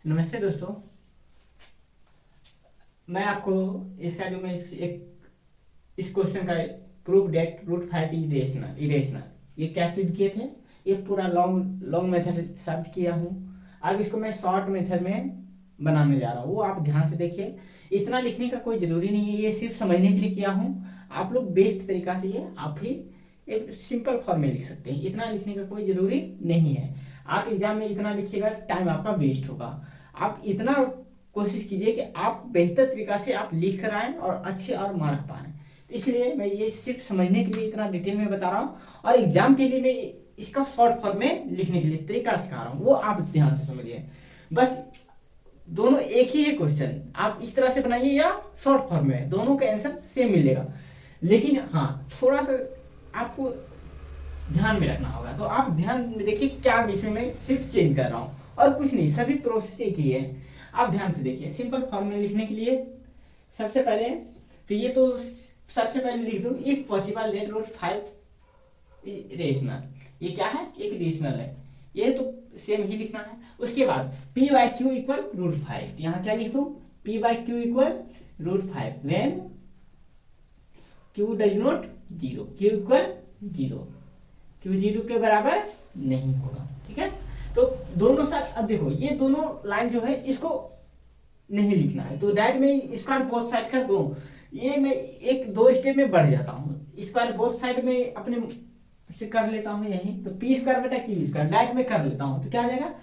नमस्ते दोस्तों। मैं आपको इसका जो मैं एक इस क्वेश्चन का proof that root five irrational irrational ये कैसे किए थे, ये पूरा लॉन्ग लॉन्ग मेथड सर्च किया हूँ। अब इसको मैं शॉर्ट मेथड में बनाने जा रहा हूँ, वो आप ध्यान से देखिए। इतना लिखने का कोई ज़रूरी नहीं है, ये सिर्फ समझने के लिए किया हूँ। आप लोग बेस्ट तरीका से ये आप ही एक सिंपल फॉर्म में लिख सकते हैं। इतना लिखने का कोई ज़रूरी नहीं है। आप एग्जाम में इतना लिखिएगा, टाइम आपका वेस्ट होगा। आप इतना कोशिश कीजिए कि आप बेहतर तरीका से आप लिख कर आएँ और अच्छे और मार्क पाएँ। तो इसलिए मैं ये सिर्फ समझने के लिए इतना डिटेल में बता रहा हूँ, और एग्जाम के लिए मैं इसका शॉर्ट फॉर्म में लिखने के लिए तरीका सिखा रहा हूँ, वो आप ध्यान से समझिए। बस दोनों एक ही है क्वेश्चन, आप इस तरह से बनाइए या शॉर्ट फॉर्म में, दोनों का आंसर सेम मिलेगा। लेकिन हाँ, थोड़ा सा आपको ध्यान में रखना होगा। तो आप ध्यान में देखिए क्या इसमें मैं सिर्फ चेंज कर रहा हूँ और कुछ नहीं, सभी प्रोसेस एक ही है। आप ध्यान से देखिए। सिंपल फॉर्म में लिखने के लिए सबसे पहले तो ये तो सबसे पहले लिख दूँ, if possible let root five rational. ये क्या है? एक रेशनल है, ये तो सेम ही लिखना है। उसके बाद P by Q equal root five, यहाँ क्या लिख दूँ? P by Q equal root five when Q does not zero, Q equal zero, Q zero के बराबर नहीं होगा। ठीक है, तो दोनों साथ अब देखो, ये दोनों लाइन जो है इसको नहीं लिखना है, तो डायरेक्ट में इसका बोथ साइड कर दूं। ये मैं एक दो स्टेप में बढ़ जाता हूँ, इसका बोथ साइड में अपने से कर लेता हूँ यही। तो पी स्क्वायर बटा क्यू स्क्वायर डायरेक्ट में कर लेता हूँ, तो क्या आ जाएगा?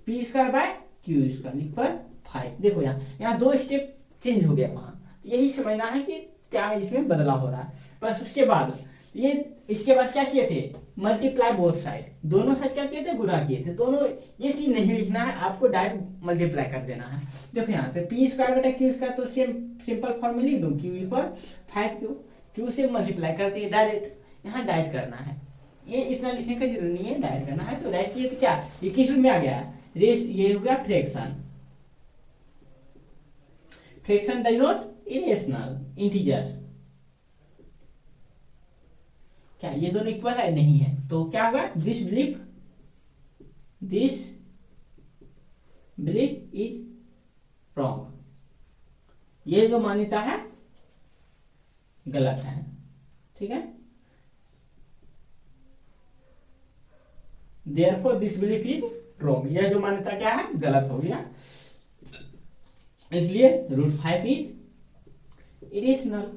P square by Q square equal five. देखो यहाँ दो स्टेप चेंज हो गया वहाँ, यही समझना है कि क्या इसमें बदलाव हो रहा है। बस उसके बाद ये इसके बाद क्या किए थे? मल्टीप्लाई बोथ साइड, दोनों साइड क्या किए थे? गुणा किए थे। दोनों ये चीज नहीं लिखना है, आपको डायरेक्ट मल्टीप्लाई कर देना है। देखो यहाँ पे पी स्क्वायर बटा क्यू स्क्वायर, तो सेम सिंपल फॉर्म में लिख दूँ, Q equal five Q, Q से मल्टीप्लाई कर दिए डायरेक्ट, यहाँ डायरेक्ट करना है। ये इतना लिखने का जरूरी नहीं है, डायरेक्ट करना है। तो डायरेक्ट किए तो क्या ये किस रूप में आ गया? रेस, ये हो गया fraction. Fraction does not irrational integer, क्या ये दोनों इक्वल है? नहीं है, तो क्या होगा? दिस बिलीफ इज रॉन्ग, ये जो मान्यता है गलत है। ठीक है, therefore this belief is wrong, यह जो मान्यता क्या है? गलत हो गया, इसलिए रूट फाइव इज इरेशनल।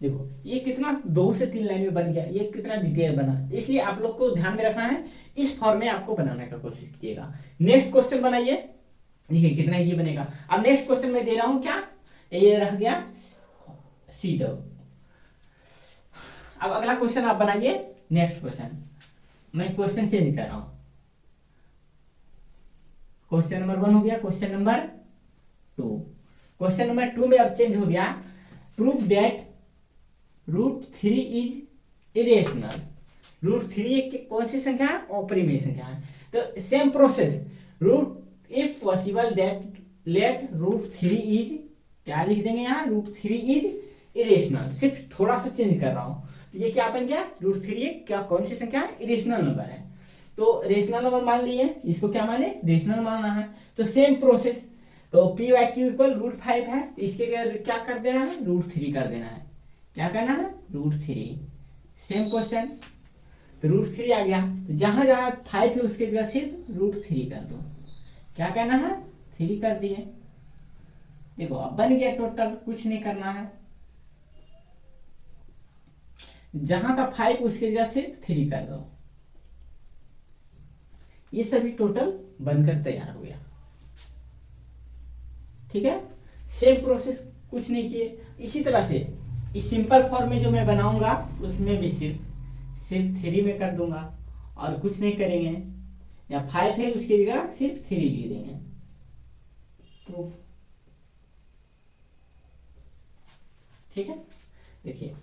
देखो ये कितना 2 से 3 लाइन में बन गया, ये कितना डिटेल बना। इसलिए आप लोग को ध्यान में रखना है, इस फॉर्म में आपको बनाने का कोशिश कीजिएगा। नेक्स्ट क्वेश्चन बनाइए, देखिए कितना ये बनेगा। अब नेक्स्ट क्वेश्चन में दे रहा हूं क्या, ये रह गया सी डब। अब अगला क्वेश्चन आप बनाइए। नेक्स्ट क्वेश्चन मैं क्वेश्चन चेंज कर रहा हूं, क्वेश्चन नंबर 1 हो गया, क्वेश्चन नंबर 2। क्वेश्चन नंबर 2 में अब चेंज हो गया, proof that root three is irrational. Root three एक कौन सी संख्या है? ऑपरिमेय संख्या है। तो same process, root if possible that let root three is, क्या लिख देंगे यहाँ? Root three is irrational. सिर्फ थोड़ा सा चेंज कर रहा हूँ, तो ये क्या बन गया? रूट थ्री क्या कौन सी संख्या है? इरेशनल नंबर है, तो रेशनल नंबर मान लिए, इसको क्या माने? रेशनल मानना है। तो सेम प्रोसेस, तो P by Q equal root five है, इसके क्या कर देना है? रूट थ्री कर देना है। क्या करना है? Root three. सेम क्वेश्चन, तो रूट थ्री आ गया, तो जहां जहां फाइव है उसके जगह सिर्फ रूट थ्री कर दो। क्या करना है? 3 कर दिए। देखो अब बन गया टोटल, कुछ नहीं करना है। जहां था 5 उसके जगह सिर्फ 3 कर दो। ये सभी टोटल बनकर तैयार हो गया। ठीक है, सेम प्रोसेस, कुछ नहीं किए। इसी तरह से इस सिंपल फॉर्म में जो मैं बनाऊंगा उसमें भी सिर्फ 3 में कर दूंगा और कुछ नहीं करेंगे। या 5 है उसकी जगह सिर्फ 3 लिख देंगे। प्रूफ। ठीक है, देखिए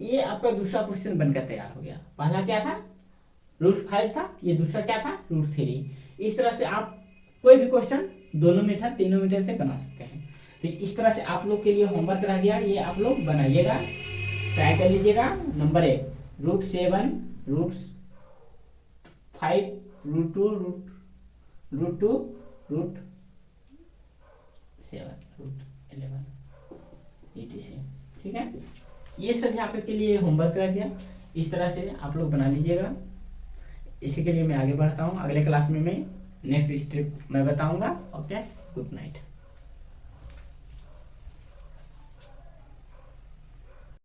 ये आपका दूसरा क्वेश्चन बनकर तैयार हो गया। पहला क्या था? रूट 5 था, ये दूसरा क्या था? रूट 3। इस तरह से आप कोई भी क्वेश्चन दोनों मेथड तीनों मेथड से बना सकते हैं। तो इस तरह से आप लोग के लिए होमवर्क रह गया, ये आप लोग बनाइएगा, ट्राई कर लीजिएगा। Number 1 √7 √5 √2 √2 √7 √11 etc। ठीक है, ये सब यहाँ पे के लिए होमवर्क रह गया। इस तरह से आप लोग बना लीजिएगा। इसी के लिए मैं आगे बढ़ता हूँ। अगले क्लास में मैं नेक्स्ट स्टेप मैं बताऊंगा। Okay, good night.